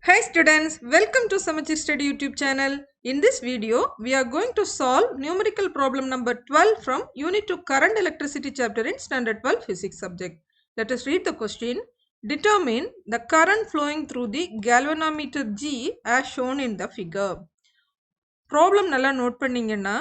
Hi students, welcome to SAMACHEER Study YouTube channel. In this video, we are going to solve numerical problem number 12 from unit 2 current electricity chapter in standard 12 physics subject. Let us read the question. Determine the current flowing through the galvanometer G as shown in the figure. Problem nalla note panningena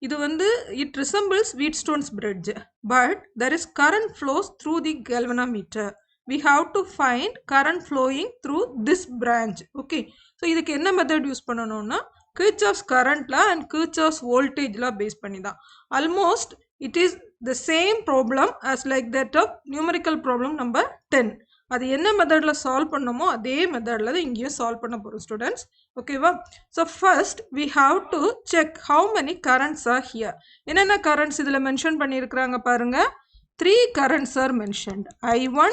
இது வந்து it resembles Wheatstone's bridge, but there is current flows through the galvanometer. We have to find current flowing through this branch. Okay, so இதுக்கு என்ன method use பண்ணணும்னா Kirchhoff's current law and Kirchhoff's voltage law base பண்ணி தான். Almost it is the same problem as like that of numerical problem number 10. அது என்ன மெத்தட்ல solve பண்ணோமோ அதே மெத்தட்ல தான் இங்கேயும் சால்வ் பண்ண போறோம் ஸ்டூடெண்ட்ஸ். ஓகேவா? So first we have to check how many currents are here. என்னென்ன currents இதுல மென்ஷன் பண்ணியிருக்காங்க பாருங்க. 3 currents are mentioned. I1,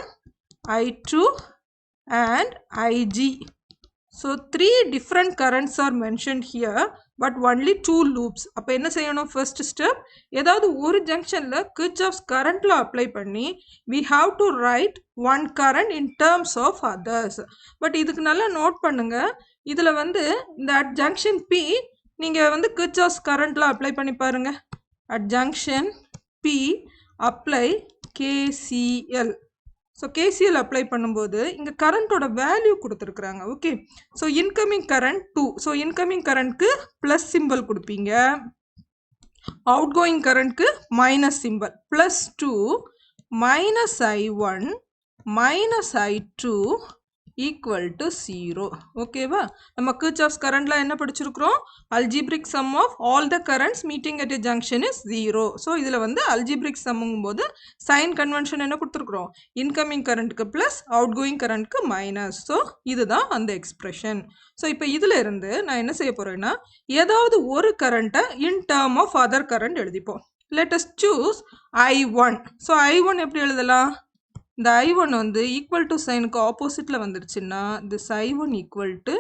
I2 and IG. So 3 different currents are mentioned here, but only 2 loops. அப்ப என்ன செய்யணும்? first step, ஏதாவது ஒரு ஜங்ஷன்ல Kirchhoff's current law apply பண்ணி we have to write one current in terms of others. But இதுக்கு நல்லா note பண்ணுங்க, இதுல வந்து இந்த at junction P நீங்க வந்து Kirchhoff's current law apply பண்ணி பாருங்க. At junction P apply KCL. So KCL apply பண்ணும்போது இங்க கரண்டோட வேல்யூ கொடுத்திருக்காங்க. Okay, so incoming current 2. so incoming currentக்கு plus symbol கொடுப்பீங்க, outgoing currentக்கு minus symbol. plus 2 minus I1 minus I2 equal to 0. ஓகேவா? நம்ம Kirchhoff's current law என்ன படிச்சிருக்கிறோம்? algebraic sum of all the currents meeting at a junction is 0. so இதுல வந்து algebraic sumங்கும்போது sign convention என்ன கொடுத்திருக்கிறோம்? incoming currentக்கு plus outgoing currentக்கு minus. so இதுதான் அந்த expression. so இப்போ இதுல இருந்து நான் என்ன செய்ய போறேன்னா ஏதாவது ஒரு current in term of other current எழுதிப்போம். let us choose I1. so I1 எப்படி எழுதலாம்? இந்த I1 வந்து equal to signக்கு oppositeல வந்துருச்சுன்னா this I1 equal to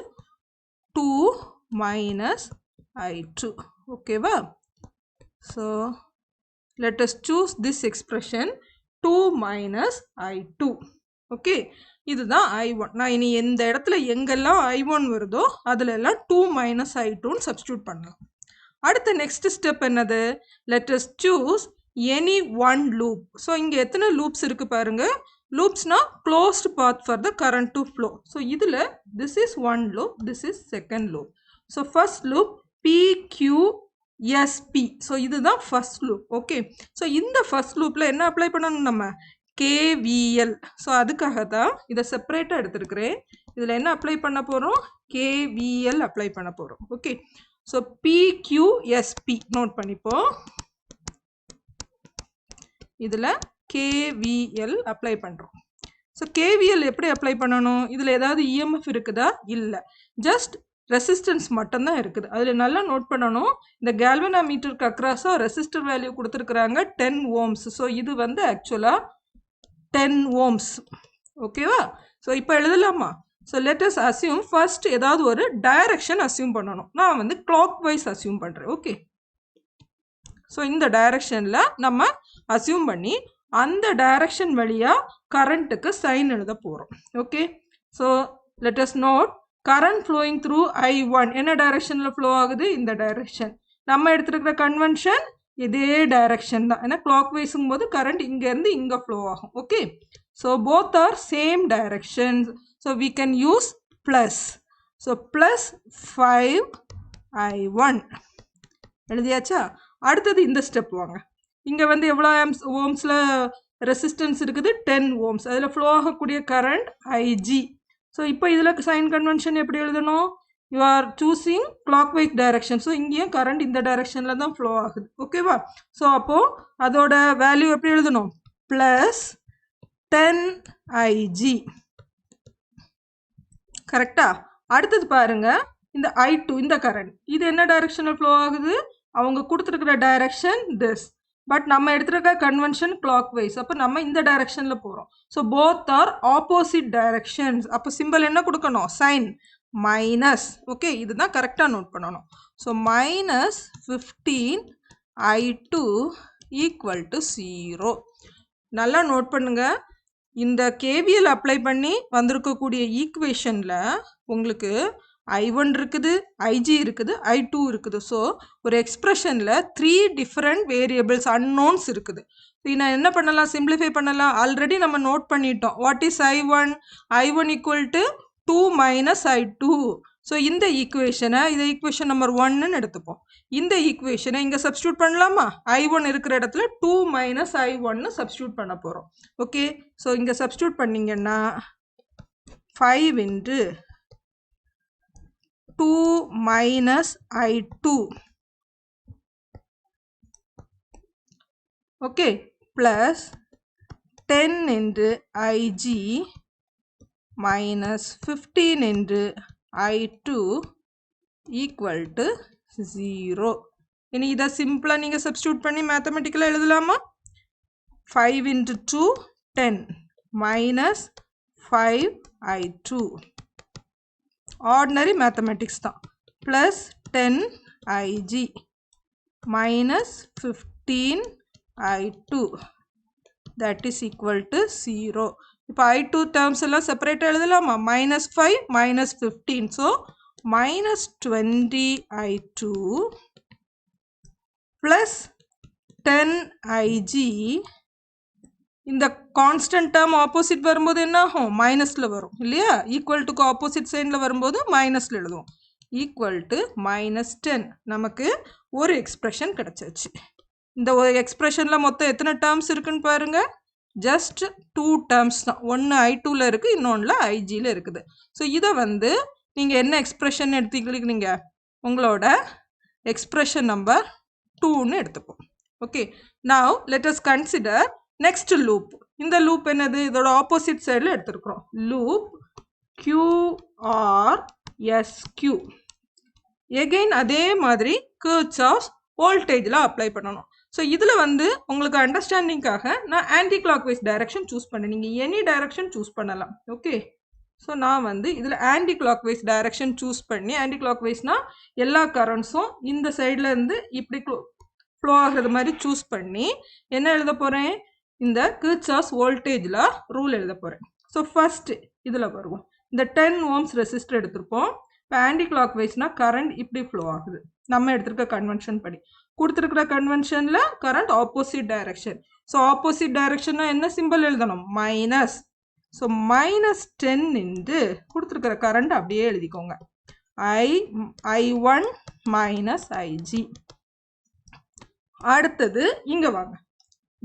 2 minus I2. ஓகேவா? so let us choose this expression 2 minus I2. Okay, இதுதான் I1. நான் இனி எந்த இடத்துல எங்கெல்லாம் I1 வருதோ அதுல எல்லாம் 2 minus I2 சப்ஸ்டிட்யூட் பண்ணலாம். அடுத்த நெக்ஸ்ட் ஸ்டெப் என்னது? let us choose any one loop. so இங்க எத்தனை loops இருக்கு பாருங்க. loopsனா closed path for the current to flow. so இதுல this is one loop, this is second loop. so first loop PQSP. so இதுதான் first loop. okay, so இந்த first loopல என்ன apply பண்ணணும்? நம்ம KVL. so அதுக்காக தான் இதை செப்பரேட்டா எடுத்திருக்கிறேன். இதுல என்ன அப்ளை பண்ண போறோம்? KVL அப்ளை பண்ண போறோம். okay, so PQSP நோட் பண்ணிப்போம். இதுல KVL அப்ளை பண்றோம். so KVL எப்படி அப்ளை பண்ணணும்? இதுல ஏதாவது EMF இருக்குதா? இல்ல, ஜஸ்ட் ரெசிஸ்டன்ஸ் மட்டும் தான் இருக்குது. அதுல நல்லா நோட் பண்ணணும், இந்த galvanometerக்கு அக்ராஸா ரெசிஸ்டர் வேல்யூ கொடுத்திருக்காங்க 10 ohms. so இது வந்து ஆக்சுவலா 10 ohms. ஓகேவா? so இப்போ எழுதலாமா? so let us assume first ஏதாவது ஒரு டைரக்ஷன் அசியூம் பண்ணணும். நான் வந்து clockwise அசியூம் பண்றேன். ஓகே, so இந்த டைரக்ஷன்ல நம்ம அசியூம் பண்ணி அந்த டைரக்ஷன் வழியா கரண்ட்டுக்கு சைன் எழுத போறோம். Okay, so let us note current flowing through I1 என்ன டைரக்ஷன்ல ஃப்ளோ ஆகுது? இந்த டைரக்ஷன். நம்ம எடுத்துக்கிற கன்வென்ஷன் இதே டைரக்ஷன் தான். ஏன்னா clockwise-ங்கும் போது கரண்ட் இங்க இருந்து இங்க ஃப்ளோ ஆகும். Okay, so both are same directions, so we can use plus. so plus 5 I1 எழுதியாச்சா? அடுத்தது இந்த ஸ்டெப் வாங்க. இங்க வந்து எவ்வளவு ஓம்ஸ்ல ரெசிஸ்டன்ஸ் இருக்குது? 10 ohms. அதுல ஃப்ளோ ஆகக்கூடிய கரண்ட் IG. so இப்போ இதுல சைன் கன்வென்ஷன் எப்படி எழுதணும்? you are choosing clockwise direction. so இங்கேயும் கரண்ட் இந்த டைரக்ஷன்ல தான் ஃப்ளோ ஆகுது. ஓகேவா? so அப்போ அதோட வேல்யூ எப்படி எழுதணும்? plus 10 IG. கரெக்டா? அடுத்தது பாருங்க, இந்த I2 இந்த கரண்ட் இது என்ன டைரக்ஷன்ல ஃப்ளோ ஆகுது? அவங்க கொடுத்துருக்கிற டைரக்ஷன் திஸ், பட் நம்ம எடுத்துருக்க கன்வென்ஷன் clockwise. அப்போ நம்ம இந்த டைரக்ஷன்ல போறோம். So both are opposite directions. அப்போ சிம்பிள் என்ன கொடுக்கணும்? Sign minus. ஓகே, இதுதான் கரெக்டாக நோட் பண்ணணும். So minus 15 I2 equal to 0. நல்லா நோட் பண்ணுங்க, இந்த KVL அப்ளை பண்ணி வந்திருக்கக்கூடிய ஈக்குவேஷன்ல உங்களுக்கு I1 இருக்குது, IG இருக்குது, I2 இருக்குது. ஸோ ஒரு எக்ஸ்பிரஷனில் 3 டிஃப்ரெண்ட் வேரியபிள்ஸ் அன்னோன்ஸ் இருக்குது. நான் என்ன பண்ணலாம், சிம்பிளிஃபை பண்ணலாம். ஆல்ரெடி நம்ம நோட் பண்ணிட்டோம். What is I1? I1 equal to 2 minus I2. So இந்த ஈக்குவேஷனை இதை ஈக்குவேஷன் நம்பர் 1ன்னு எடுத்துப்போம். இந்த ஈக்குவேஷனை இங்கே சப்ஸ்டியூட் பண்ணலாமா? I1 இருக்கிற இடத்துல 2 மைனஸ் I1ன்னு சப்ஸ்டியூட் பண்ண போகிறோம். ஓகே, ஸோ இங்கே சப்ஸ்டியூட் பண்ணிங்கன்னா 5 into 2 minus I2, okay, plus 10 into IG minus 15 into I2 equal to 0. இனி இதை சிம்பிளா நீங்க சப்ஸ்டியூட் பண்ணி மேத்தமெட்டிக்கலா எழுதலாமா? 5 into 2 10 minus 5 I2. Ordinary mathematics தான். Plus 10 IG minus 15 I2, that is equal to 0. இப்போ I2 terms எல்லாம் செப்பரேட் எழுதலாமா? minus 5 minus 15. So minus 20 I2 plus 10 IG. இந்த கான்ஸ்டன்ட் டேர்ம் ஆப்போசிட் வரும்போது என்ன ஆகும்? மைனஸில் வரும் இல்லையா? ஈக்குவல் டுக்கு ஆப்போசிட் சைடில் வரும்போது மைனஸில் எழுதுவோம். Equal to -10. நமக்கு ஒரு எக்ஸ்பிரஷன் கிடச்சிருச்சு. இந்த ஒரு எக்ஸ்பிரஷனில் மொத்தம் எத்தனை டேர்ம்ஸ் இருக்குன்னு பாருங்க. ஜஸ்ட் 2 டேர்ம்ஸ் தான். ஒன்று I2ல இருக்குது, இன்னொன்றில் IGயில் இருக்குது. ஸோ இதை வந்து நீங்கள் என்ன எக்ஸ்பிரஷன் எடுத்துக்கிறீங்க? உங்களோட எக்ஸ்பிரஷன் நம்பர் 2ன்னு எடுத்துப்போம். Okay, now let us consider next loop. இந்த லூப் என்னது? இதோட ஆப்போசிட் சைடில் எடுத்துருக்கிறோம். Loop QRSQ. எகெயின் அதே மாதிரி கிர்ச்சாஃப் வோல்டேஜில் அப்ளை பண்ணணும். ஸோ இதில் வந்து உங்களுக்கு அண்டர்ஸ்டாண்டிங்காக நான் anti clock wise direction choose பண்ணேன். நீங்கள் எனி டைரக்ஷன் சூஸ் பண்ணலாம். ஓகே, ஸோ நான் வந்து இதில் anti clock wise direction choose பண்ணி, ஆன்டி கிளாக் வைஸ்னால் எல்லா கரண்ட்ஸும் இந்த சைடில் இருந்து இப்படி ஃப்ளோ ஆகிறது மாதிரி சூஸ் பண்ணி என்ன எழுத போகிறேன்? இந்த கிர்ச்சாஃப் வோல்டேஜில் ரூல் எழுத போகிறேன். ஸோ ஃபஸ்ட்டு இதில் வருவோம். இந்த 10 ohms ரெசிஸ்டர் எடுத்திருப்போம். இப்போ ஆன்டி கிளாக் வைஸ்னால் கரண்ட் இப்படி ஃப்ளோ ஆகுது. நம்ம எடுத்திருக்க கன்வென்ஷன் படி. கொடுத்துருக்கிற கன்வென்ஷனில் current opposite direction. So opposite டைரக்ஷன்னா என்ன சிம்பிள் எழுதணும்? மைனஸ். ஸோ -10 இன்ட்டு கொடுத்துருக்கிற கரண்ட் அப்படியே எழுதிக்கோங்க. I1 minus IG. அடுத்தது இங்கே வாங்க.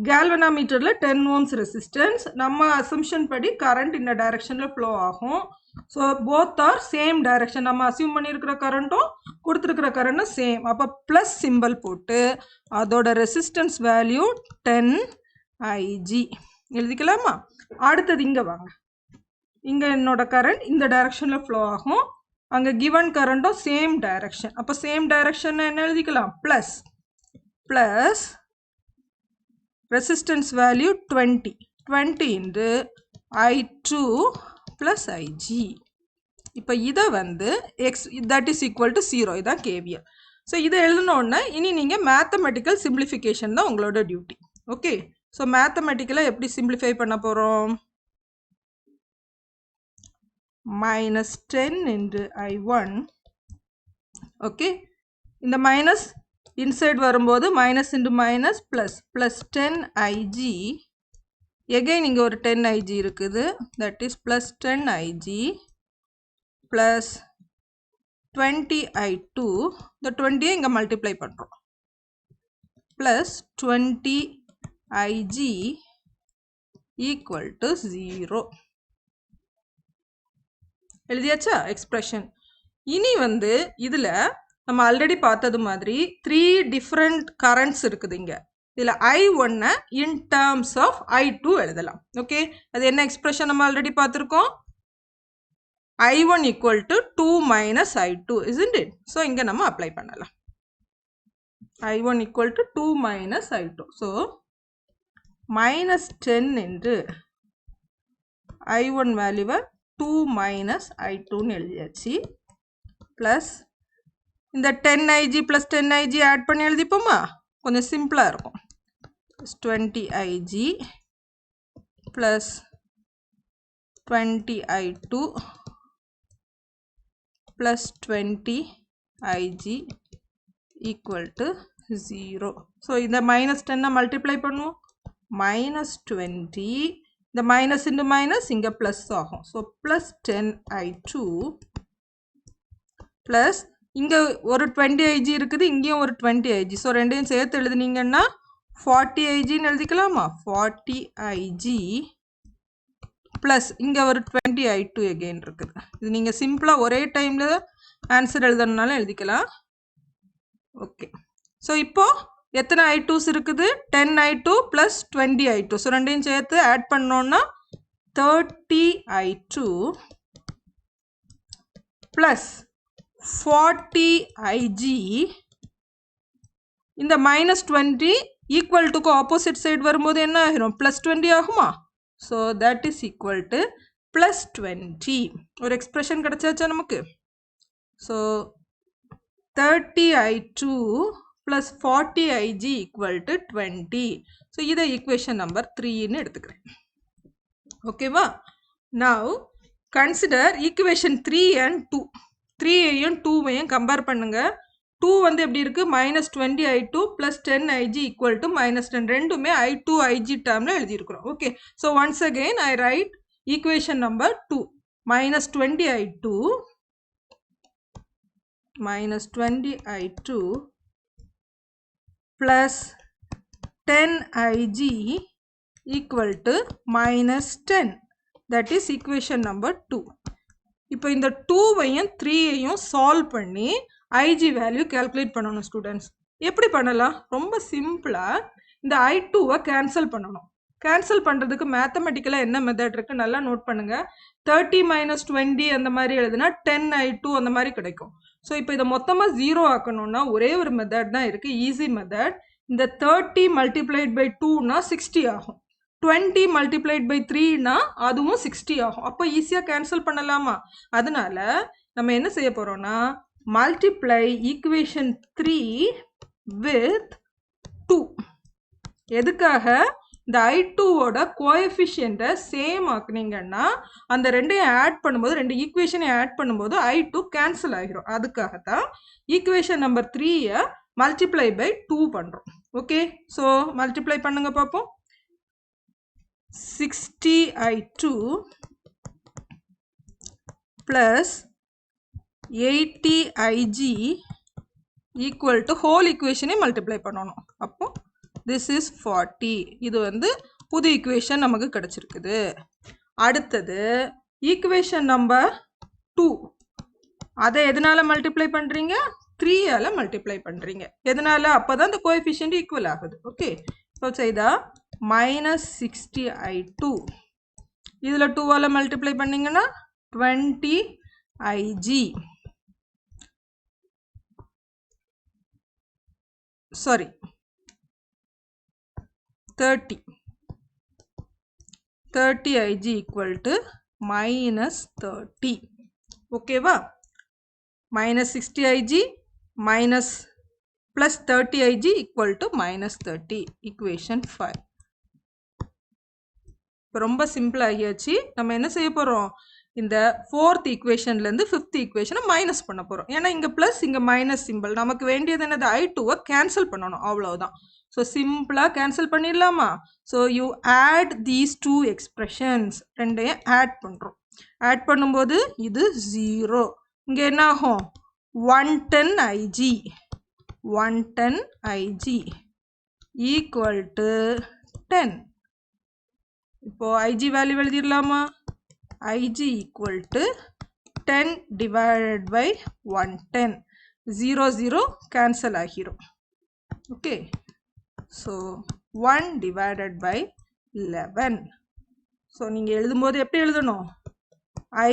கேல்வனாமீட்டரில் 10 ohms ரெசிஸ்டன்ஸ். நம்ம அசம்ஷன் படி கரண்ட் இந்த டைரக்ஷனில் ஃப்ளோ ஆகும். So both are same direction. நம்ம அசியூம் பண்ணியிருக்கிற கரண்ட்டும் கொடுத்துருக்கிற கரண்ட்டும் சேம். அப்போ ப்ளஸ் சிம்பிள் போட்டு அதோட ரெசிஸ்டன்ஸ் வேல்யூ 10 IG எழுதிக்கலாமா? அடுத்தது இங்கே வாங்க. இங்கே என்னோட கரண்ட் இந்த டைரக்ஷனில் ஃப்ளோ ஆகும். அங்கே கிவன் கரண்ட்டும் சேம் டைரக்ஷன். அப்போ சேம் டைரக்ஷன் என்ன எழுதிக்கலாம்? Plus plus resistance value 20 into I2 plus IG. இப்போ இதை வந்து x that is equal to 0. இதான் KVL. ஸோ இதை எழுதணுன்னா இனி நீங்கள் மேத்தமெட்டிக்கல் சிம்பிளிஃபிகேஷன் தான் உங்களோட டியூட்டி. ஓகே, ஸோ மேத்தமெட்டிக்கலாக எப்படி சிம்பிளிஃபை பண்ண போகிறோம்? -10 into I1. ஓகே, இந்த மைனஸ் இன்சைட் வரும்போது minus into minus plus 10 IG. Again இங்கே ஒரு 10 IG இருக்குது. That is plus 10 IG plus 20 I2. இந்த 20 இங்கே மல்டிப்ளை பண்ணுறோம். Plus 20 IG equal to 0. எழுதியாச்சா எக்ஸ்பிரஷன்? இனி வந்து இதில் நம்ம ஆல்ரெடி பார்த்தது மாதிரி 3 டிஃப்ரெண்ட் கரண்ட்ஸ் இருக்குது இங்கே. இதில் I1 in terms of I2 எழுதலாம். ஓகே, அது என்ன எக்ஸ்பிரஷன் நம்ம ஆல்ரெடி பார்த்துருக்கோம்? I1 equal to 2 minus I2, isn't it? So இங்கே நம்ம அப்ளை பண்ணலாம். I1 equal to 2 minus I2. So -10 into I1 வேல்யூவை 2 மைனஸ் I2ன்னு எழுதியாச்சு. ப்ளஸ் இந்த 10 IG ப்ளஸ் 10 IG ஆட் பண்ணி எழுதிப்போமா? கொஞ்சம் சிம்பிளாக இருக்கும். 20 IG plus 20 I2 plus 20 Ig equal to 0. So இந்த minus 10 multiply பண்ணுவோம். minus 20, the minus into minus இங்க plus ஆகும். So plus 10I2 plus இங்க ஒரு 20 Ig இருக்குது, இங்கேயும் ஒரு 20 Ig. So ரெண்டையும் சேர்த்து எழுதுனீங்கன்னா 40 Ig ன்னு எழுதிக்கலாமா? 40 Ig plus இங்க ஒரு 20 I2 again இருக்குது. இது நீங்க சிம்பிளா ஒரே டைம்ல ஆன்சர் எழுதணும்னாலும் எழுதிக்கலாம். ஓகே. ஸோ இப்போ எத்தனை I2s இருக்குது? 10 I2 plus 20 I2. ஸோ ரெண்டையும் சேர்த்து ஆட் பண்ணோம்னா 30 I2 plus 40 Ig. இந்த minus 20 equal to opposite side வரும்போது என்ன ஆகிரும்? plus 20 ஆகுமா? So that is equal to plus 20. ஒரு expression கிடைச்சாச்சா நமக்கு? So 30 I2 plus 40 Ig equal to 20. So இதை equation number 3 ன்னு எடுத்துக்கிறேன். ஓகேவா? Now consider equation 3 and 2. 3ஐயும் 2ஐயும் compare பண்ணுங்க. 2 வந்து எப்படி இருக்கு? minus 20 I2 plus 10 Ig equal to minus 10. ரெண்டுமே I2 Ig termல எழுதியிருக்கிறோம். Okay. So once again I write equation number 2. minus 20 I2 plus 10 Ig equal to minus 10. That is equation number 2. இப்போ இந்த 2ஐயும் 3ஐயும் solve பண்ணி Ig value calculate பண்ணணும் students. எப்படி பண்ணலாம்? ரொம்ப சிம்பிளா இந்த I2வை கேன்சல் பண்ணணும். கேன்சல் பண்ணுறதுக்கு மேத்தமெட்டிக்கலாக என்ன மெத்தட் இருக்குது நல்லா நோட் பண்ணுங்க. 30 minus 20 அந்த மாதிரி எழுதுனா 10 I2 அந்த மாதிரி கிடைக்கும். ஸோ இப்போ இதை மொத்தமாக 0 ஆக்கணும்னா ஒரே ஒரு மெத்தட் தான் இருக்குது, ஈஸி மெத்தட். இந்த 30 multiplied by 2னா 60 ஆகும். 20 multiplied by 3னா அதுவும் 60 ஆகும். அப்போ ஈஸியாக கேன்சல் பண்ணலாமா? அதனால நம்ம என்ன செய்ய போகிறோம்னா multiply equation 3 with 2. எதுக்காக? இந்த I2ஓட கோஎஃபிஷியண்ட்டை சேம் ஆக்குனீங்கன்னா அந்த ரெண்டையும் ஆட் பண்ணும்போது, ரெண்டு ஈக்குவேஷனையும் ஆட் பண்ணும்போது I2 கேன்சல் ஆகிரும். அதுக்காகத்தான் ஈக்குவேஷன் நம்பர் 3யை மல்டிப்ளை பை 2 பண்ணுறோம். ஓகே. ஸோ மல்டிப்ளை பண்ணுங்க பார்ப்போம். 60 I2 plus 80 Ig equal to whole equation multiply பண்ணணும். அப்போ this is 40. இது வந்து புது equation நமக்கு கிடைச்சிருக்குது. அடுத்தது equation number 2. அதை எதனால multiply பண்றீங்க? 3ஆல multiply பண்றீங்க. எதனால? அப்பதான் இந்த coefficient equal ஆகுது. ஓகே. இப்போ செய்தா minus 60 I2 இதுல 2ஆல multiply பண்ணீங்கன்னா 20 Ig. Sorry, 30 Ig equal to minus 30. Okay va? Minus 60 Ig minus plus 30 Ig equal to minus 30. Equation 5. ரொம்ப சிம்பிள் ஆகியாச்சு. நம்ம என்ன செய்ய போறோம்? இந்த 4th equationல இருந்து 5th equation மைனஸ் பண்ண போறோம். ஏன்னா இங்க பிளஸ் இங்க மைனஸ் சிம்பிள். நமக்கு வேண்டியது என்னது? I2வை கேன்சல் பண்ணணும், அவ்வளவுதான். ஸோ சிம்பிளா கேன்சல் பண்ணிடலாமா? So you add these 2 expressions. ரெண்டையும் ஆட் பண்றோம். ஆட் பண்ணும்போது இது 0. இங்க என்ன ஆகும்? 110 Ig ஈக்குவல் டு 10. இப்போ Ig வேல்யூ எழுதிடலாமா? Ig equal to 10 divided by 110. 0 0 cancel ஆகிரும். Okay. So 1 divided by 11. So நீங்க எழுதும்போது எப்படி எழுதணும்?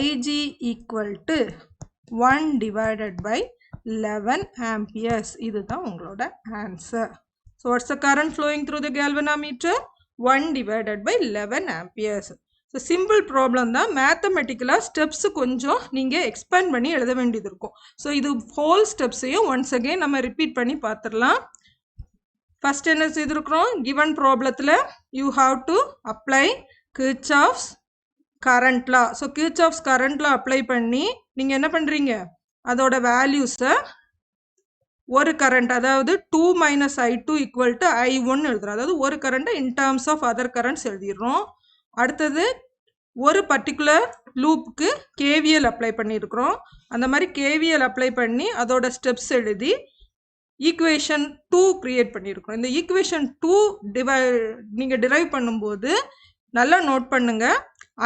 Ig equal to 1 divided by 11 amperes. இதுதான் உங்களோட answer. So what's the current flowing through the galvanometer? 1 divided by 11 amperes. So simple problem தான். மேத்தமெட்டிக்கலாக steps கொஞ்சம் நீங்கள் எக்ஸ்பேண்ட் பண்ணி எழுத வேண்டியது இருக்கும். ஸோ இது ஹோல் ஸ்டெப்ஸையும் ஒன்ஸ் அகெயின் நம்ம ரிப்பீட் பண்ணி பார்த்துடலாம். ஃபர்ஸ்ட் என்ன செய்திருக்கிறோம்? கிவன் ப்ராப்ளத்தில் you have to apply Kirchhoff's current law. So Kirchhoff's current law apply பண்ணி நீங்கள் என்ன பண்ணுறீங்க? அதோட வேல்யூஸை ஒரு கரண்ட் அதாவது 2 minus I2 equal to I1 எழுதுறோம். அதாவது ஒரு கரண்ட்டை in terms of other currents எழுதிடுறோம். அடுத்தது ஒரு பர்டிகுலர் லூப்புக்கு கேவிஎல் அப்ளை பண்ணியிருக்கிறோம். அந்த மாதிரி கேவிஎல் அப்ளை பண்ணி அதோட ஸ்டெப்ஸ் எழுதி ஈக்குவேஷன் 2 கிரியேட் பண்ணியிருக்கிறோம். இந்த ஈக்குவேஷன் 2 நீங்கள் டிரைவ் பண்ணும்போது நல்லா நோட் பண்ணுங்க,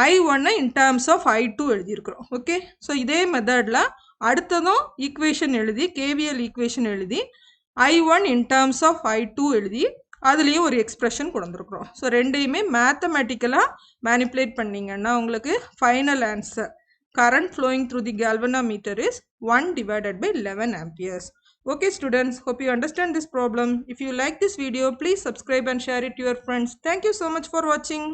I1 in terms of I2 எழுதியிருக்கிறோம். ஓகே, ஸோ இதே மெத்தடில் அடுத்ததும் ஈக்குவேஷன் எழுதி கேவிஎல் ஈக்குவேஷன் எழுதி I1 in terms of I2 எழுதி அதுலேயும் ஒரு எக்ஸ்பிரஷன் கொடுத்துருக்குறோம். ஸோ ரெண்டையுமே மேத்தமெட்டிக்கலாக மேனிப்புலேட் பண்ணிங்கன்னா உங்களுக்கு final answer current flowing through the galvanometer is 1 divided by 11 amperes. Okay students, hope you understand this problem. If you like this video, please subscribe and share it to your friends. Thank you so much for watching.